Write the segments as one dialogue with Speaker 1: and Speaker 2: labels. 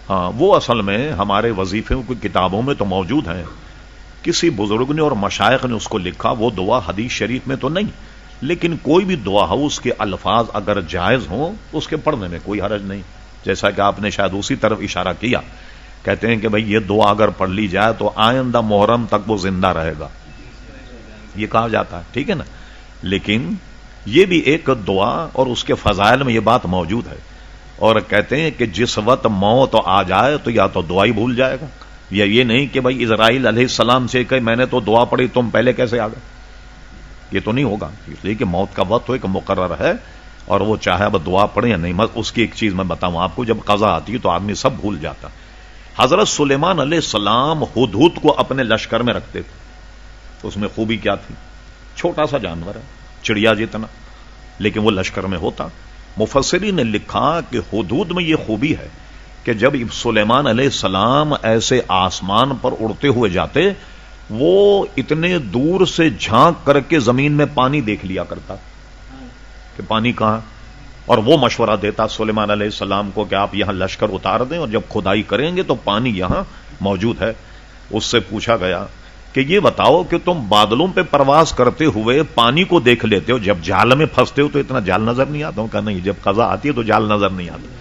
Speaker 1: ہاں وہ اصل میں ہمارے وظیفے کی کتابوں میں تو موجود ہیں، کسی بزرگ نے اور مشائخ نے اس کو لکھا، وہ دعا حدیث شریف میں تو نہیں، لیکن کوئی بھی دعا ہو اس کے الفاظ اگر جائز ہوں اس کے پڑھنے میں کوئی حرج نہیں. جیسا کہ آپ نے شاید اسی طرف اشارہ کیا، کہتے ہیں کہ بھئی یہ دعا اگر پڑھ لی جائے تو آئندہ محرم تک وہ زندہ رہے گا، یہ کہا جاتا ہے، ٹھیک ہے نا. لیکن یہ بھی ایک دعا اور اس کے فضائل میں یہ بات موجود ہے. اور کہتے ہیں کہ جس وقت موت آ جائے تو یا تو دعا ہی بھول جائے گا، یا یہ نہیں کہ بھئی اسرائیل علیہ السلام سے کہ میں نے تو دعا پڑھی تم پہلے کیسے آ گئے، یہ تو نہیں ہوگا. اس لیے کہ موت کا وقت تو ایک مقرر ہے، اور وہ چاہے اب دعا پڑھے یا نہیں. اس کی ایک چیز میں بتاؤں آپ کو، جب قضا آتی ہے تو آدمی سب بھول جاتا. حضرت سلیمان علیہ السلام ہدہد کو اپنے لشکر میں رکھتے تھے. اس میں خوبی کیا تھی؟ چھوٹا سا جانور ہے، چڑیا جتنا، لیکن وہ لشکر میں ہوتا. مفسرین نے لکھا کہ ہدہد میں یہ خوبی ہے کہ جب سلیمان علیہ السلام ایسے آسمان پر اڑتے ہوئے جاتے، وہ اتنے دور سے جھانک کر کے زمین میں پانی دیکھ لیا کرتا کہ پانی کہاں، اور وہ مشورہ دیتا سلیمان علیہ السلام کو کہ آپ یہاں لشکر اتار دیں اور جب کھدائی کریں گے تو پانی یہاں موجود ہے. اس سے پوچھا گیا کہ یہ بتاؤ کہ تم بادلوں پہ پرواز کرتے ہوئے پانی کو دیکھ لیتے ہو، جب جال میں پھنستے ہو تو اتنا جال نظر نہیں آتا؟ کہ نہیں، جب قضا آتی ہے تو جال نظر نہیں آتا.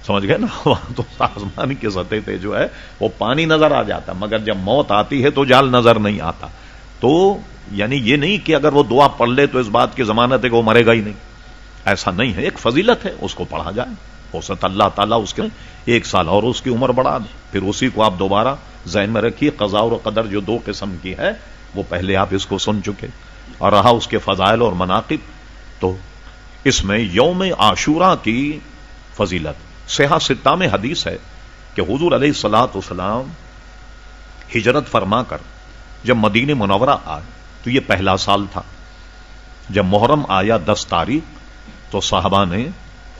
Speaker 1: سمجھ گئے نا؟ وہاں تو آسمان کی سطح پہ جو ہے وہ پانی نظر آ جاتا، مگر جب موت آتی ہے تو جال نظر نہیں آتا. تو یعنی یہ نہیں کہ اگر وہ دعا پڑھ لے تو اس بات کی ضمانت ہے کہ وہ مرے گا ہی نہیں، ایسا نہیں ہے. ایک فضیلت ہے، اس کو پڑھا جائے، ہو سکتا اللہ تعالیٰ اس کے 1 سال اور اس کی عمر بڑھا دے. پھر اسی کو آپ دوبارہ ذہن میں رکھیے. قضاء اور قدر جو 2 قسم کی ہے، وہ پہلے آپ اس کو سن چکے. اور رہا اس کے فضائل اور مناقب، تو اس میں یوم عاشوراء کی فضیلت صحیح 6 میں حدیث ہے کہ حضور علیہ الصلوۃ والسلام ہجرت فرما کر جب مدینہ منورہ آئے تو یہ پہلا سال تھا. جب محرم آیا 10 تاریخ تو صحابہ نے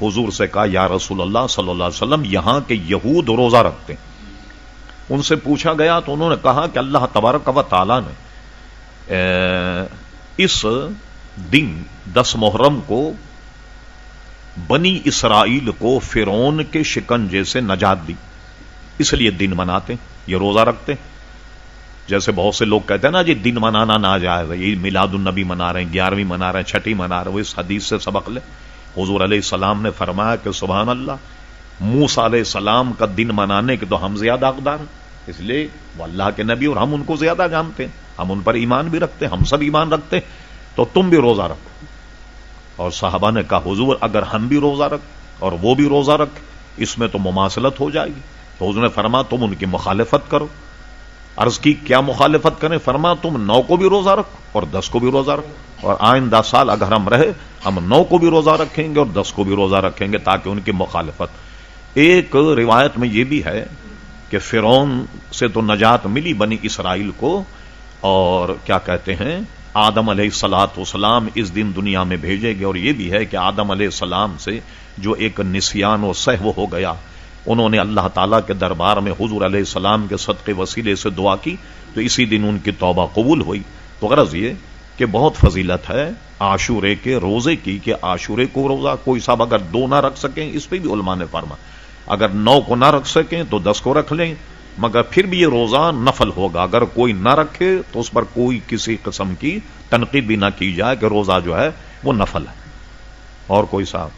Speaker 1: حضور سے کہا یا رسول اللہ صلی اللہ علیہ وسلم، یہاں کے یہود روزہ رکھتے ہیں. ان سے پوچھا گیا تو انہوں نے کہا کہ اللہ تبارک و تعالی نے اس دن 10 محرم کو بنی اسرائیل کو فرعون کے شکنجے سے نجات دی، اس لیے دن مناتے، یہ روزہ رکھتے. جیسے بہت سے لوگ کہتے ہیں نا جی دن منانا ناجائز ہے، یہ میلاد النبی منا رہے ہیں، 11ویں منا رہے ہیں، 6ٹھی منا رہے ہیں. وہ اس حدیث سے سبق لے. حضور علیہ السلام نے فرمایا کہ سبحان اللہ، موسیٰ علیہ السلام کا دن منانے کے تو ہم زیادہ حقدار ہیں، اس لیے وہ اللہ کے نبی اور ہم ان کو زیادہ جانتے ہیں، ہم ان پر ایمان بھی رکھتے ہیں، ہم سب ایمان رکھتے ہیں، تو تم بھی روزہ رکھو. اور صحابہ نے کہا حضور اگر ہم بھی روزہ رکھ اور وہ بھی روزہ رکھ، اس میں تو مماثلت ہو جائے گی. تو حضور نے فرمایا تم ان کی مخالفت کرو. عرض کی کیا مخالفت کریں؟ فرمایا تم 9 کو بھی روزہ رکھو اور 10 کو بھی روزہ رکھو، اور آئندہ سال اگر ہم رہے ہم 9 کو بھی روزہ رکھیں گے اور 10 کو بھی روزہ رکھیں گے، تاکہ ان کی مخالفت. ایک روایت میں یہ بھی ہے کہ فرعون سے تو نجات ملی بنی اسرائیل کو، اور کیا کہتے ہیں آدم علیہ الصلوۃ والسلام اس دن دنیا میں بھیجے گئے. اور یہ بھی ہے کہ آدم علیہ السلام سے جو ایک نسیان و سہو ہو گیا، انہوں نے اللہ تعالیٰ کے دربار میں حضور علیہ السلام کے صدقے وسیلے سے دعا کی تو اسی دن ان کی توبہ قبول ہوئی. تو غرض یہ کہ بہت فضیلت ہے عاشورے کے روزے کی، کہ عاشورے کو روزہ کوئی صاحب اگر 2 نہ رکھ سکیں، اس پہ بھی علماء نے فرمایا اگر 9 کو نہ رکھ سکیں تو 10 کو رکھ لیں، مگر پھر بھی یہ روزہ نفل ہوگا. اگر کوئی نہ رکھے تو اس پر کوئی کسی قسم کی تنقید بھی نہ کی جائے کہ روزہ جو ہے وہ نفل ہے. اور کوئی صاحب